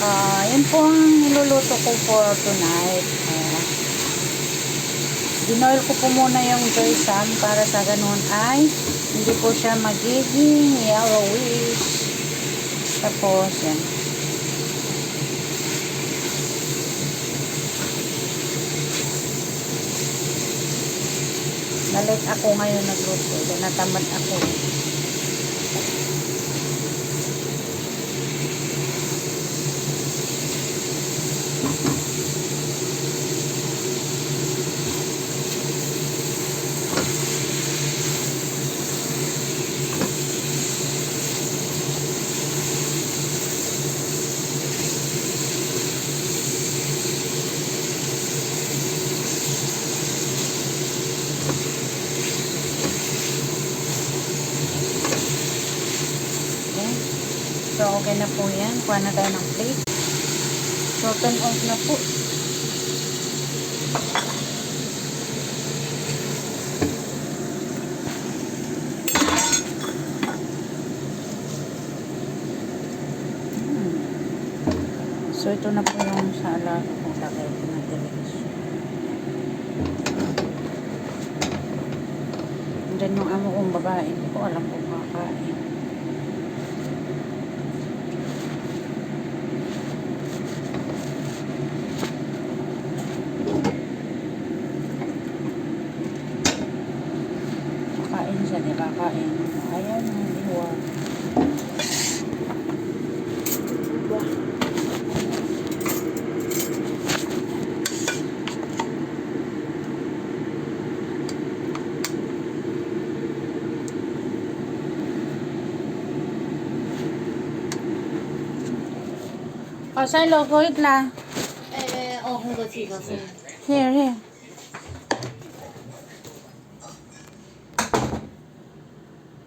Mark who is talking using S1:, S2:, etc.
S1: Yun po ang niluluto ko for tonight. Dinoil ko po muna yung joysam para sa ganun ay hindi po siya magiging yellowish. Tapos, yan. Nalit ako ngayon nagluto. Natamad ako. So, okay na po yan. Kuha na tayo ng plate. So, turn off na po. So, ito na po yung sa alaga kung lagay ko na television. And then, yung amo kong babae, hindi ko alam kung kakain. Kakain siya, di kakain. Ayan, iwa. Silo, wait lang.
S2: 那个汽车是。
S1: Here, here.